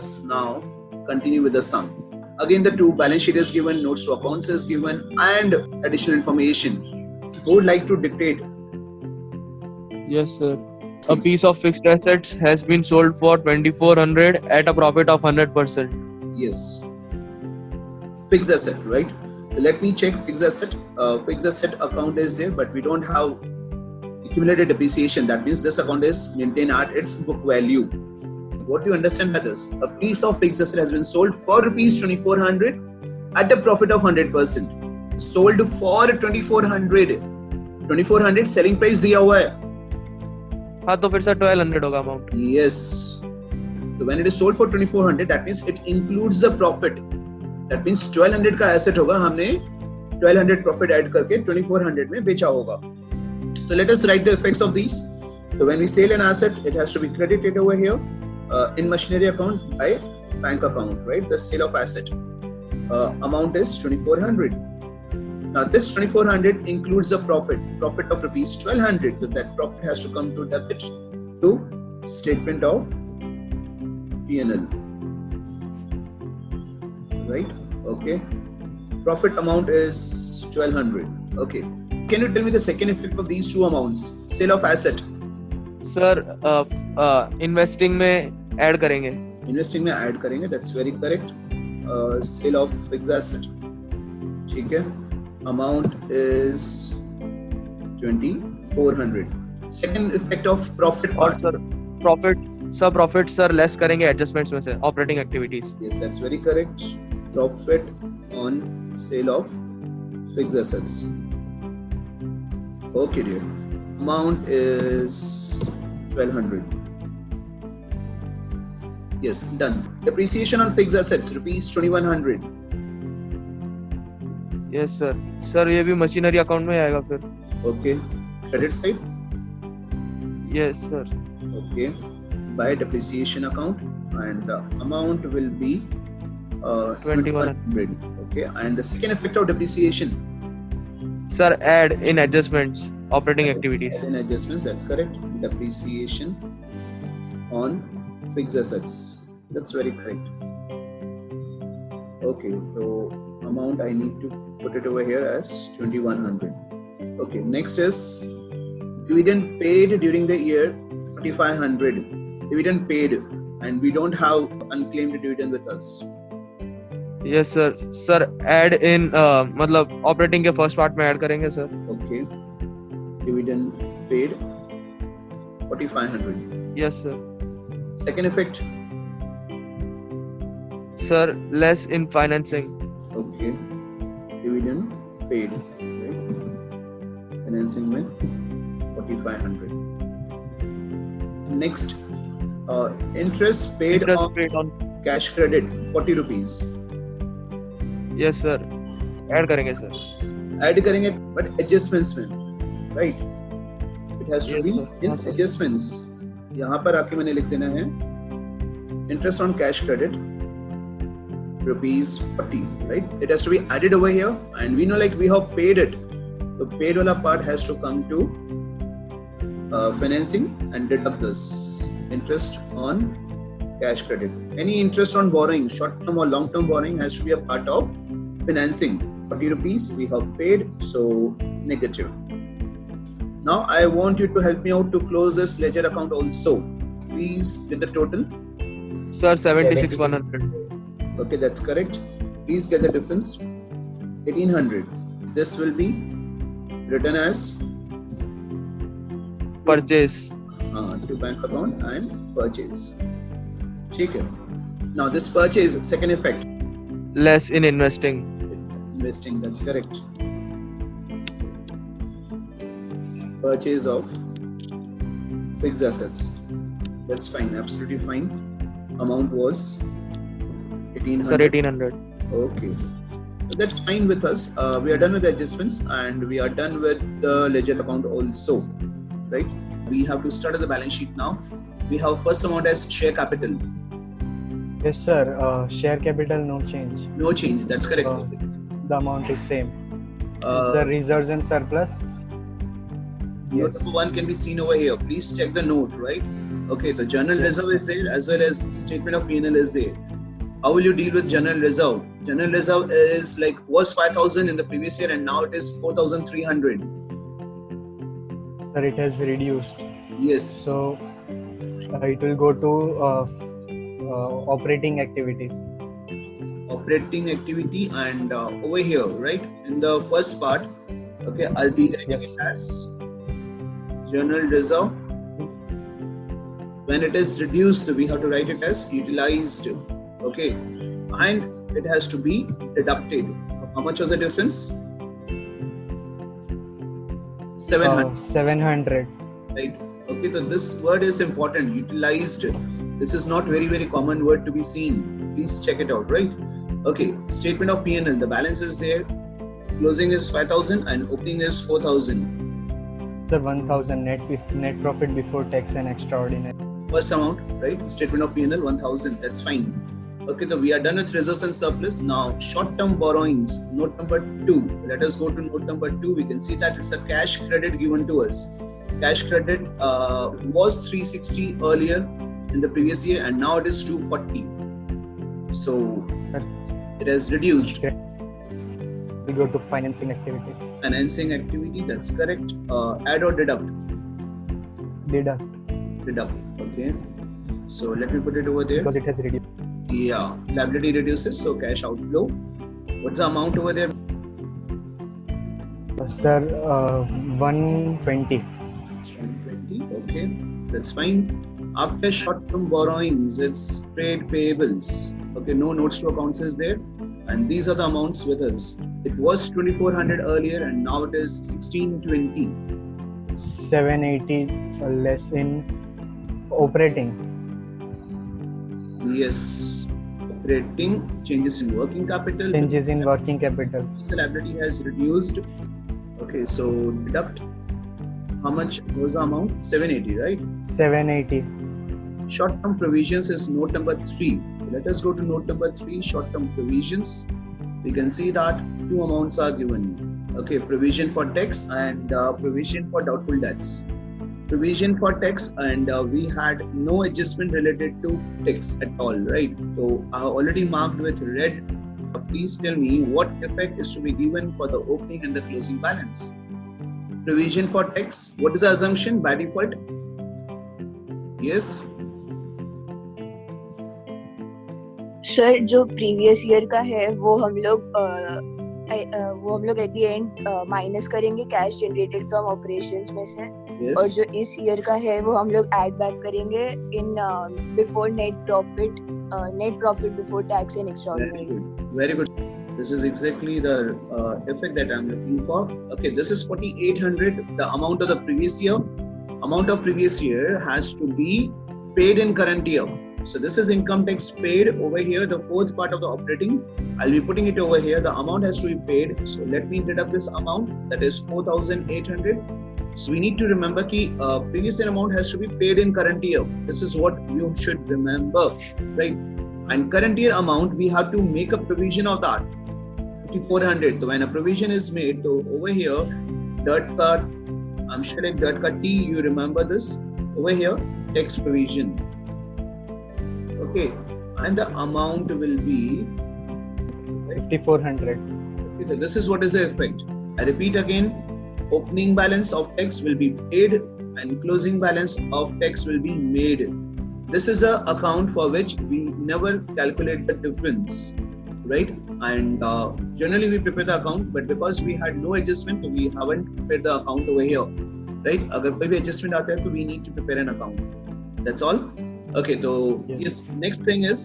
us now continue with the sum. Again, the two balance sheet is given, notes to accounts is given, and additional information. Who would like to dictate? Yes, sir. A piece of fixed assets has been sold for 2400 at a profit of 100%. Yes. Fixed asset, right? Let me check fixed asset. Fixed asset account is there, but we don't have accumulated depreciation. That means this account is maintained at its book value. What do you understand by this? A piece of fixed asset has been sold for rupees 2400 at a profit of 100%. Sold for 2400. 2400 selling price दिया हुआ है. हाँ तो फिर sir 1200 होगा amount. Yes. So when it is sold for 2400, that means it includes the profit. That means 1200 का asset होगा, हमने 1200 profit add करके 2400 में बेचा होगा. So let us write the effects of these. So when we sell an asset, it has to be credited over here in machinery account by bank account, right? The sale of asset amount is 2400. Now this 2400 includes the profit of rupees 1200. So that profit has to come to debit to statement of P&L, right? Okay. Profit amount is 1200. Okay. Can you tell me the second effect of these two amounts? Sale of asset. Sir investing में add करेंगे. Investing में add करेंगे. That's very correct. Sale of fixed asset. ठीक है. Amount is 2400. Second effect of profit. और sir profit sir less करेंगे adjustments में से operating activities. Yes, that's very correct. Profit on sale of fixed assets. Okay, dear. Amount is 1200. Yes, done. Depreciation on fixed assets rupees 2100. Yes sir. Sir ये भी machinery account में आएगा फिर. Okay. Credit side. Yes sir. Okay. By depreciation account, and the amount will be 2100. Okay. And the second effect of depreciation. Sir, add in adjustments, operating activities. In adjustments, that's correct. Depreciation on fixed assets. That's very correct. Okay, so amount I need to put it over here as 2100. Okay, next is dividend paid during the year 4500. Dividend paid, and we don't have unclaimed dividend with us. Yes sir. Sir, add in मतलब operating के first part में add करेंगे sir. Okay. Dividend paid 4500. Yes sir. Second effect. Sir, less in financing. Okay. Dividend paid. Right. Financing में 4500. Next, interest paid on cash credit 40 rupees. Yes sir. Add करेंगे sir. Add करेंगे, but adjustments में, right? It has to Yes, be sir. in Yes, sir. adjustments. यहाँ पर आके मैंने लिख देना है interest on cash credit rupees 40, right? It has to be added over here, and we know like we have paid it. The paid wala part has to come to financing and deduct this interest on cash credit. Any interest on borrowing, short-term or long-term borrowing, has to be a part of financing. 40 rupees we have paid, so negative. Now I want you to help me out to close this ledger account also. Please get the total. Sir, 76,100. Okay, that's correct. Please get the difference. 1800. This will be written as Purchase. To bank account and purchase. ठीक है. Now this purchase, second effect. Less in investing. Investing, that's correct. Purchase of fixed assets. That's fine, absolutely fine. Amount was 1800. Sir, 1800. Okay. So that's fine with us. We are done with the adjustments, and we are done with the ledger account also, right? We have to start at the balance sheet now. We have first amount as share capital. Yes sir, share capital no change. No change, that's correct. The amount is same. Sir, reserves and surplus. Note number 1 can be seen over here. Please check the note, right? Okay, the general Yes, reserve sir. is there as well as statement of P&L is there. How will you deal with general reserve? General reserve is like was 5,000 in the previous year and now it is 4,300. Sir, it has reduced. Yes. So it will go to operating activities. Operating activity and over here, right? In the first part, okay, I'll be writing Yes. it as general reserve. When it is reduced, we have to write it as utilized. Okay, and it has to be deducted. How much was the difference? 700. 700. Right. Okay, so this word is important. Utilized. This is not very common word to be seen. Please check it out. Right. Okay. Statement of P&L. The balance is there. Closing is 5,000 and opening is 4,000. Sir, 1,000 net profit before tax and extraordinary. First amount, right? Statement of P&L 1,000. That's fine. Okay, so we are done with reserves and surplus. Now, short-term borrowings, note number 2. Let us go to note number 2. We can see that it's a cash credit given to us. Cash credit was 360 earlier in the previous year and now it is 240. So, it has reduced. We go to financing activity. Financing activity, that's correct. Add or deduct? Deduct. Deduct, okay. So, let me put it over there. Because it has reduced. Yeah, liability reduces, so cash outflow. What's the amount over there? Sir, 120. 120, okay, that's fine. After short-term borrowings, it's trade payables. Okay, no notes to accounts is there. And these are the amounts with us. It was 2,400 earlier and now it is 1,620. 780 less in operating. Yes, operating, changes in working capital. Changes in working capital. The liability has reduced. Okay, so deduct. How much was the amount? 780, right? 780. Short-term provisions is note number 3. Let us go to note number 3, short-term provisions. We can see that two amounts are given. Okay, provision for tax and provision for doubtful debts. Provision for tax and we had no adjustment related to tax at all, right? So I have already marked with red. Please tell me what effect is to be given for the opening and the closing balance. Provision for tax, what is the assumption by default? Yes. Sir जो previous year का है वो हम लोग at the end minus करेंगे cash generated from operations में से Yes. और जो इस ईयर का है वो हम लोग ऐड बैक करेंगे इन before net profit before tax and extraordinary. Very good. This is exactly the effect that I'm looking for. Okay, this is 4,800. The amount of the previous year. Amount of previous year has to be paid in current year. So this is income tax paid over here. The fourth part of the operating. I'll be putting it over here. The amount has to be paid. So let me deduct this amount. That is 4,800. So we need to remember that previous year amount has to be paid in current year. This is what you should remember, right? And current year amount, we have to make a provision of that. 5,400. So when a provision is made, so over here, dirt cut, I'm sure like dirt cut T, you remember this. Over here, tax provision. Okay. And the amount will be 5,400. Okay, so this is what is the effect. I repeat again, opening balance of tax will be paid and closing balance of tax will be made. This is a account for which we never calculate the difference, right? And generally we prepare the account, but because we had no adjustment, we haven't prepared the account over here, right? Agar koi bhi adjustment aata hai, so we need to prepare an account. That's all. Okay, so yes, next thing is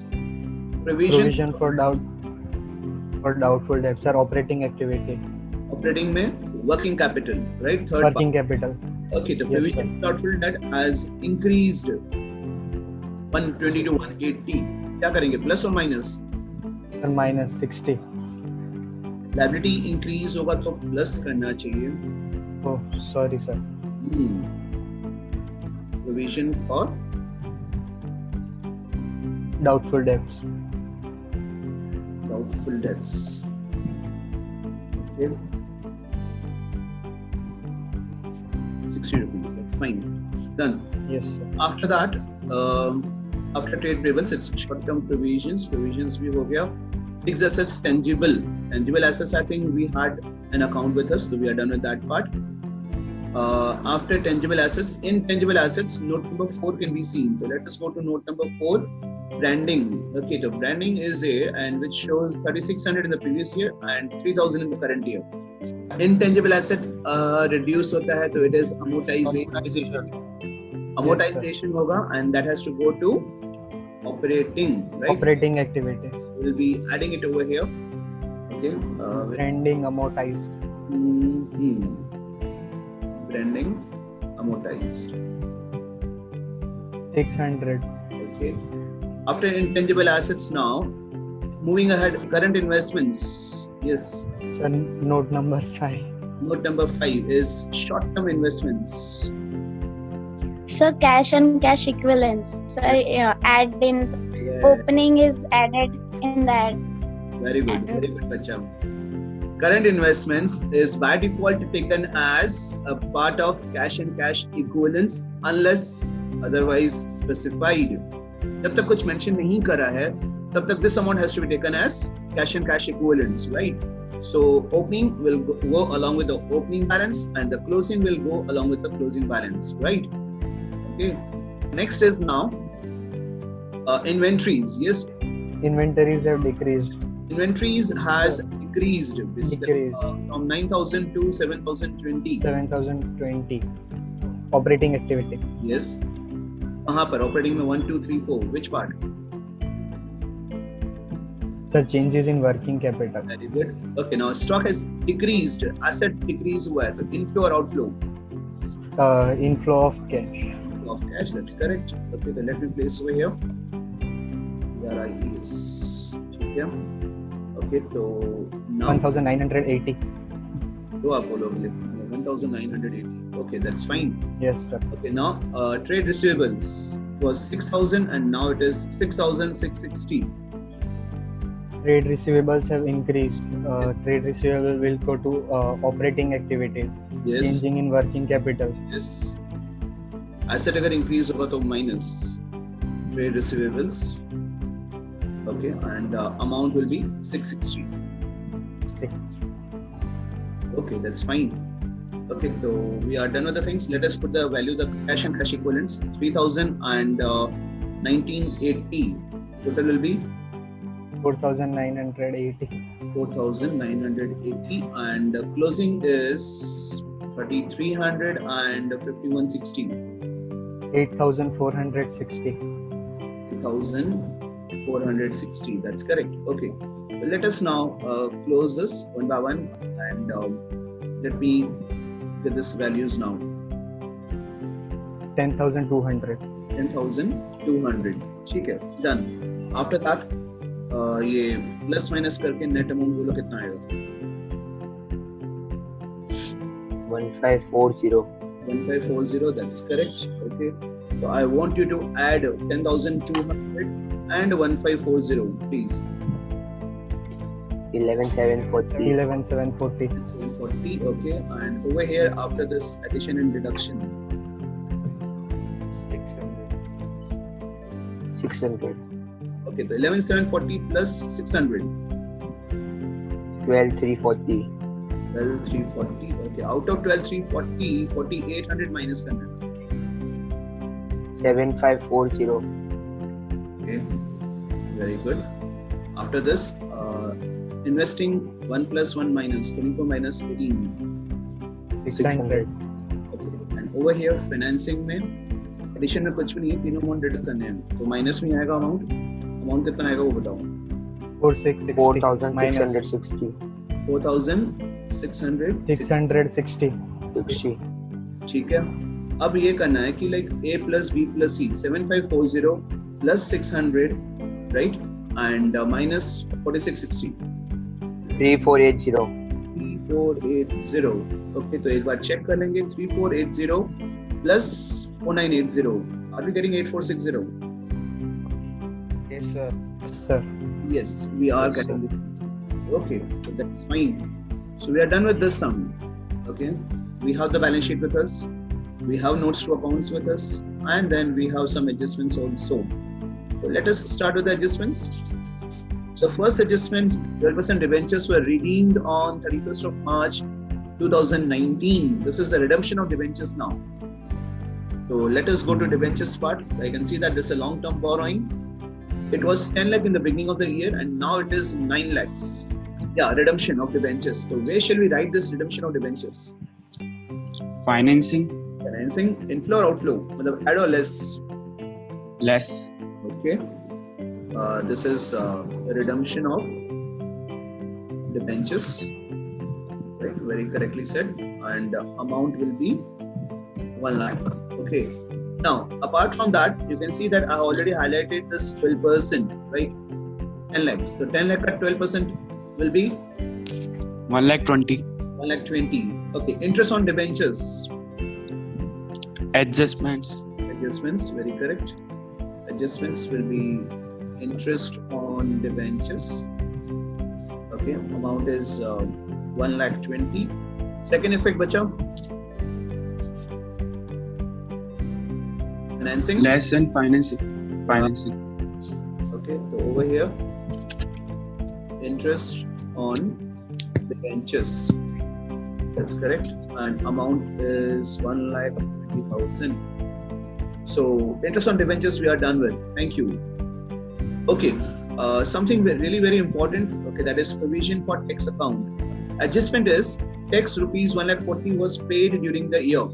provision for doubtful debts or operating activity. Operating mein working capital, right? Third Working capital. Okay, the Yes, provision sir. doubtful debt has increased 120 to 180. क्या करेंगे? Plus or minus? Or minus 60. Liability increase होगा तो plus करना चाहिए. Oh, sorry, sir. Provision for Doubtful debts. doubtful debts. Okay. 60 rupees. That's fine. Done. Yes, sir. After that, after trade payables, it's short-term provisions. Provisions भी हो गया. Fixed assets, tangible assets. I think we had an account with us, so we are done with that part. After tangible assets, intangible assets, note number 4 can be seen. So let us go to note number 4. Branding. Okay, so branding is there, and which shows 3,600 in the previous year and 3,000 in the current year. Intangible asset reduced होता है, तो it is amortization. Amortization होगा, and that has to go to operating, right? Operating activities. We'll be adding it over here. Okay. Branding amortized. Branding amortized. 600. Okay. After intangible assets now, moving ahead, current investments. Yes. Sir, note number 5. Note number 5 is short-term investments. So cash and cash equivalents. So add in Yeah. opening is added in that. Very good, Bacham. Current investments is by default taken as a part of cash and cash equivalents unless otherwise specified. जब तक कुछ mention नहीं करा है, तब तक this amount has to be taken as cash and cash equivalents, right? So opening will go along with the opening balance, and the closing will go along with the closing balance, right? Okay. Next is now inventories. Yes. Inventories have decreased. Inventories has decreased basically Decreased. from 9,000 to 7,020. 7,020. Operating activity. Yes. कहाँ पर operating में 1, 2, 3, 4? Which part? Sir, changes in working capital. Very good. Okay, now stock has decreased. Asset decrease हुआ है, तो inflow or outflow? Inflow of cash. Inflow of cash. That's correct. Okay, then let me place over here. RIES. ठीक है. Okay, तो now 1,980. तो आप बोलोगे 1,980. Okay, that's fine. Yes, sir. Okay, now trade receivables was 6,000 and now it is 6,660. Trade receivables have increased. Trade receivable will go to operating activities. Yes. Changing in working capital. Yes. Asset अगर increase होगा तो minus trade receivables. Okay, and amount will be 660. Okay, that's fine. Okay, so we are done with the things. Let us put the value, the cash and cash equivalents. 3,000 and 1980. Total will be 4,980. 4,980 and closing is 3,300 and 5,160. 8,460. 8,460. That's correct. Okay. Well, let us now close this one by one and let me get this values now. 10,200. 10,200. ठीक है. Done. After that, ये plus minus करके net amount बोलो कितना आएगा? 1540. 1540. That's correct. Okay. So I want you to add 10,200 and 1540, please. 11,740. 11,740. 740. Okay. And over here, after this addition and deduction, 600. okay. So 11,740 plus 600. 12,340. 12,340. Okay. Out of 12,340, 4,800 minus 100. 7,540. Okay. Very good. After this, investing 1 plus 1 minus 24 minus 18. 600. Okay. And over here, financing में addition में कुछ भी नहीं है, तीनों amount deduct करने हैं. तो माइनस में आएगा अमाउंट कितना आएगा वो बताओ. 4,660. 4,660. 4,660. 660. ठीक है. अब ये करना है कि like A plus B plus C 7540 plus 600, right? And minus 4,660. 3,480. 3,480. Okay, तो एक बार चेक कर लेंगे. 3,480 plus 4,980. Are we getting 8,460? Yes, sir. Sir. Yes, we are getting it. Okay, so that's fine. So we are done with this sum. Okay, we have the balance sheet with us. We have notes to accounts with us, and then we have some adjustments also. So let us start with the adjustments. So first adjustment, 12% debentures were redeemed on 31st of March 2019. This is the redemption of debentures now. So let us go to debentures part. I can see that this is a long-term borrowing. It was 10 lakh in the beginning of the year and now it is 9 lakhs. Yeah, redemption of debentures. So where shall we write this redemption of debentures? Financing. Financing, inflow or outflow? Matlab add or less? Less. Okay. This is redemption of debentures. Right, very correctly said. And amount will be 1 lakh. Okay. Now, apart from that, you can see that I already highlighted this 12%, right? 10 lakhs. So 10 lakh at 12% will be 1,20,000. 1,20,000. Okay. Interest on debentures. Adjustments. Adjustments, very correct. Adjustments will be interest on debentures. Okay. Amount is 1,20,000. Second effect, bacha. Financing. Less than financing. Financing. Okay, so over here, interest on debentures. That's correct. And amount is 1,20,000. So interest on debentures we are done with. Thank you. Okay, something really very important. Okay, that is provision for tax account. Adjustment is tax rupees 1,40,000 was paid during the year.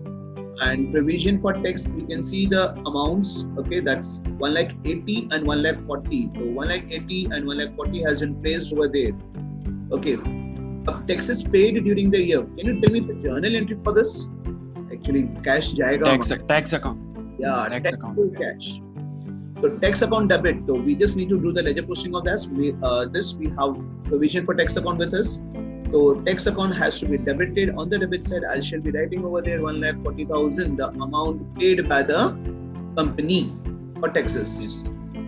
And provision for tax, we can see the amounts. Okay, that's 1,80,000 and 1,40,000. So 1,80,000 and 1,40,000 has been placed over there. Okay, taxes paid during the year. Can you tell me the journal entry for this? Actually, cash jayega. Tax account. Yeah, tax account. Cash. So tax account debit. So we just need to do the ledger posting of that. We have provision for tax account with us. So tax account has to be debited. On the debit side, I shall be writing over there 1,40,000, the amount paid by the company for taxes.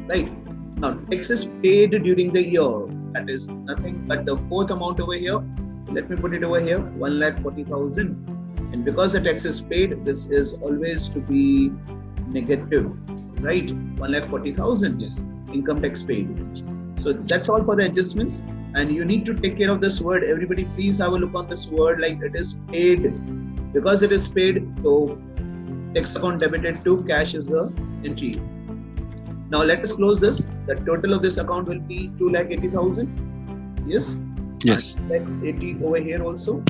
Right? Now, taxes paid during the year, that is nothing but the fourth amount over here. Let me put it over here, 1,40,000. And because the tax is paid, this is always to be negative, right? 1,40,000. Yes. Income tax paid. So that's all for the adjustments. And you need to take care of this word. Everybody, please have a look on this word like it is paid. Because it is paid, so tax account debited to cash is a entry. Now let us close this. The total of this account will be 2,80,000. Yes? Yes. And 80 over here also.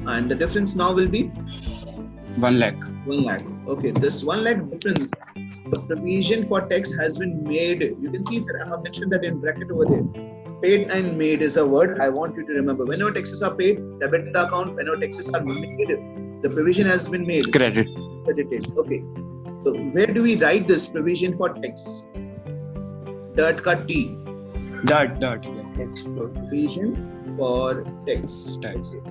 And the difference now will be 1 lakh. 1 lakh. Okay, this 1 lakh difference, the provision for tax has been made. You can see that I have mentioned that in bracket over there. Paid and made is a word I want you to remember. Whenever taxes are paid, debit the account. Whenever taxes are made, the provision has been made. Credit. Credited. Okay. So where do we write this provision for tax? Dirt cut T. Dirt. Provision for tax. Tax. Okay.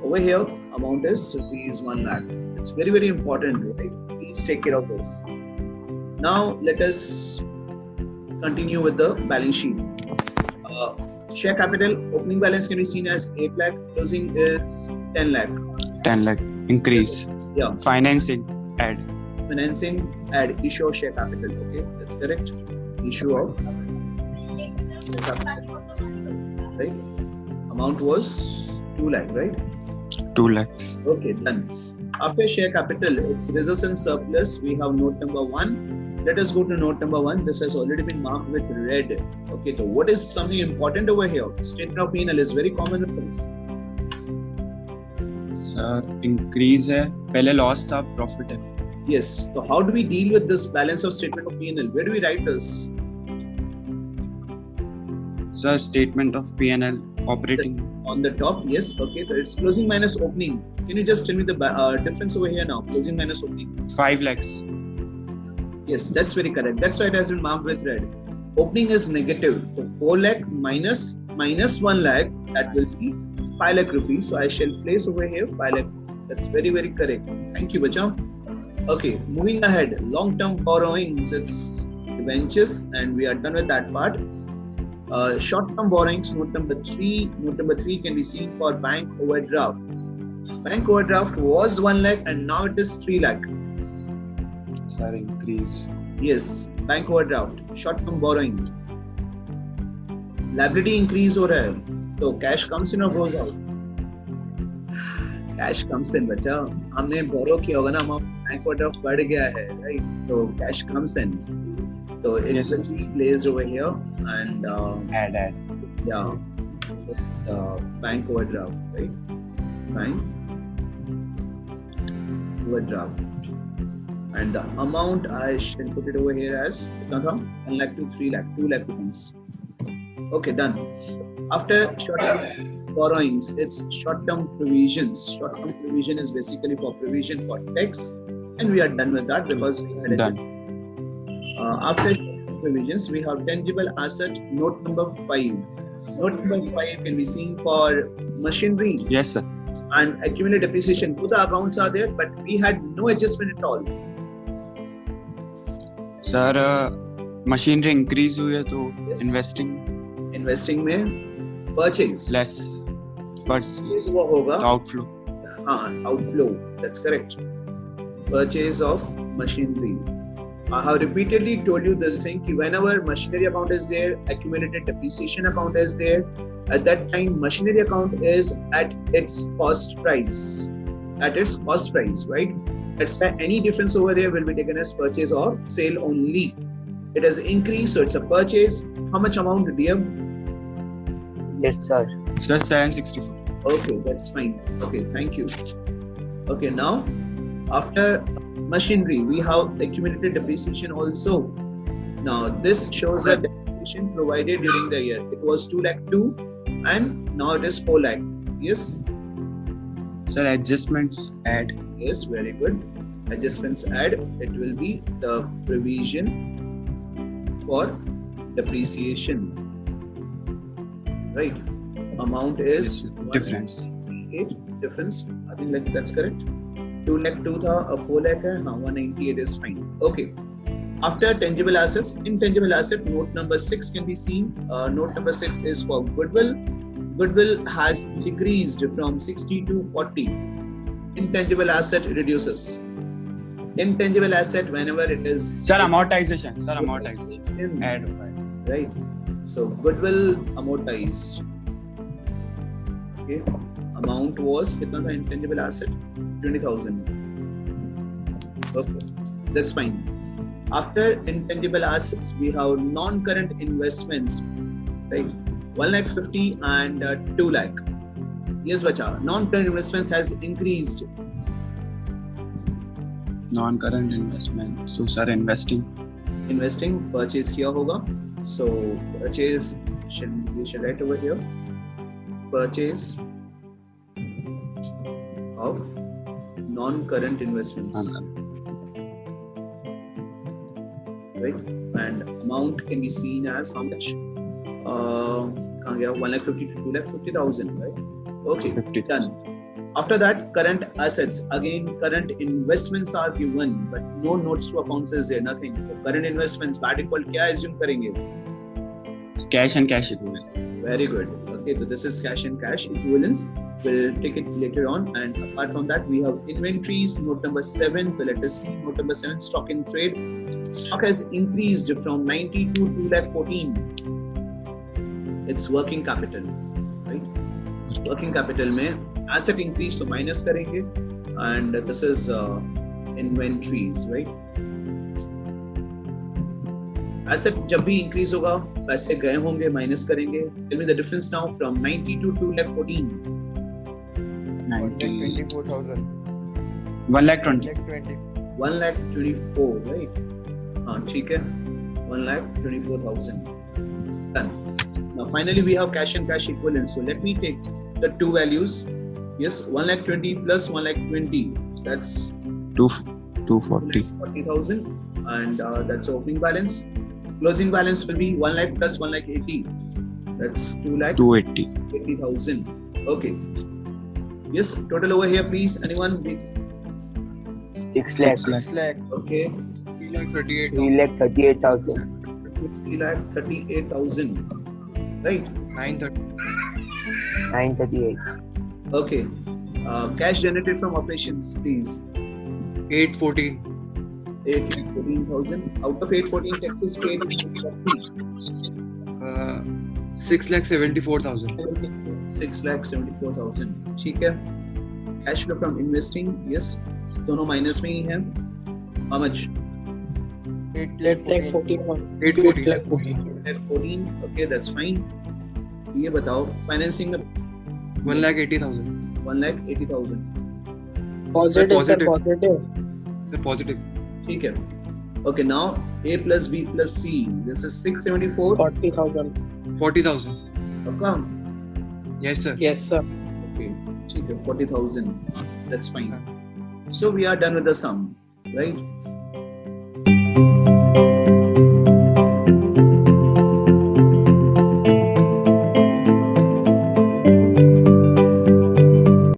Over here, amount is rupees 1 lakh. It's very, very important, right? Please take care of this. Now let us continue with the balance sheet. Share capital, opening balance can be seen as 8 lakh, closing is 10 lakh. 10 lakh. Increase. Yeah. Financing. Add. Financing, add issue of share capital. Okay, that's correct. Issue of share capital. Right? Amount was 2 lakh, right? 2 lakhs. Okay, done. After share capital, it's reserves and surplus. We have note number 1. Let us go to note number 1. This has already been marked with red. Okay, so what is something important over here? Statement of P&L is very common reference. Sir, increase है. पहले loss था, profit है. Yes. So how do we deal with this balance of statement of P&L? Where do we write this? Sir, statement of P&L operating. On the top, yes. Okay, so it's closing minus opening. Can you just tell me the difference over here now? Closing minus opening. 5 lakhs. Yes, that's very correct. That's why it has been marked with red. Opening is negative. So 4 lakh minus 1 lakh, that will be 5 lakh rupees. So I shall place over here 5 lakh. That's very, very correct. Thank you, bacha. Okay, moving ahead. Long-term borrowings, it's debentures, and we are done with that part. Short-term borrowings, note number 3. Note number 3 can be seen for bank overdraft. Bank overdraft was 1 lakh and now it is 3 lakh. Sir, increase. Yes, bank overdraft, short term borrowing. Liability increase हो रहा है, तो cash comes in or goes out? Cash comes in बच्चा, हमने borrow किया होगा ना, amount bank overdraft बढ़ गया है, right? तो cash comes in, तो it Yes, will be placed over here and Add. yeah, it's bank overdraft, right? Bank overdraft. And the amount I shall put it over here as 1 lakh to 3 lakh, 2 lakh rupees. Okay, done. After short-term borrowings, it's short-term provisions. Short-term provision is basically for provision for tax, and we are done with that because we had Done. after short-term provisions, we have tangible asset. Note number 5. Note number 5 can be seen for machinery Yes, sir. and accumulated depreciation. Both the accounts are there, but we had no adjustment at all. Sir, machinery increase हुई है तो Yes. investing में purchase less, but purchase हुआ होगा, outflow. हाँ, outflow, that's correct. Purchase of machinery. I have repeatedly told you this thing कि whenever machinery account is there, accumulated depreciation account is there, at that time machinery account is at its cost price, right? That's why any difference over there will be taken as purchase or sale only. It has increased, so it's a purchase. How much amount, dear? Yes, sir. Sir, 764. Okay, that's fine. Okay, thank you. Okay, now after machinery, we have accumulated depreciation also. Now this shows that depreciation provided during the year. It was 2 lakh 2 and now it is 4 lakh. Yes, Sir, adjustments add. yes, very good. Adjustments add. It will be the provision for depreciation. Right. Amount is Difference. 198. Difference. I think like that's correct. 2 lakh 2 था, 4 lakh है, हाँ 198 is fine. Okay. After tangible assets, intangible asset, note number 6 can be seen. Note number 6 is for goodwill. Goodwill has decreased from 60 to 40. Intangible asset reduces. Intangible asset whenever it is Sir, amortization. Add होगा. right. So goodwill amortized. Okay. Amount was कितना था intangible asset? 20,000. Okay, that's fine. After intangible assets, we have non-current investments, right? 1 lakh 50 and 2 lakh. Yes, bacha. Non-current investments has increased. Non-current investment. So, sir, investing. Investing, purchase किया होगा. So purchase we should write over here. Purchase of non-current investments. Right, and amount can be seen as how much? 1 lakh 50 to 2 lakh 50,000, right? Okay, 50. done. After that, current assets. Again, current investments are given, but no notes to accounts is there. Nothing. So current investments by default क्या assume करेंगे? Cash and cash equivalent. Very good. Okay, so this is cash and cash equivalents. We'll take it later on. And apart from that, we have inventories. Note number 7. The letter C. Note number 7. Stock in trade. Stock has increased from 90 to 2 lakh 14. It's working capital, right? Working capital में asset increase, so minus करेंगे. And this is inventories, right? Asset जब भी increase होगा, पैसे गए होंगे, minus करेंगे. Tell me the difference now from 90 to 2 lakh 14. 90. 1,24,000. 1 lakh 20. 1 lakh 24, right? हाँ, ठीक है. 1 lakh 24,000. Done. Now finally we have cash and cash equivalents. So let me take the two values. Yes, 1 lakh 20 plus 1 lakh 20. That's 240. 40,000, and that's opening balance. Closing balance will be 1 lakh plus 1 lakh 80. That's 2 lakh 280. 80,000. Okay. Yes, total over here, please. Anyone? 6 lakh. 6 lakh. Okay. 3 lakh 38,000. 3 lakh 38,000. Right. 938. Okay. Cash generated from operations, please. 814. 814,000. Out of 814, taxes paid is 6,74,000. 6,74,000. ठीक है. Cash flow from investing, yes. दोनों minus में ही हैं. How much? 814. Okay, that's fine. ये बताओ. Financing में 1,80,000. 1,80,000. Positive, sir. Sir, positive. ठीक है. Okay, now A plus B plus C. This is 674. 40,000. पक्का? Yes, sir. Okay, ठीक है. 40,000. That's fine. So we are done with the sum, right?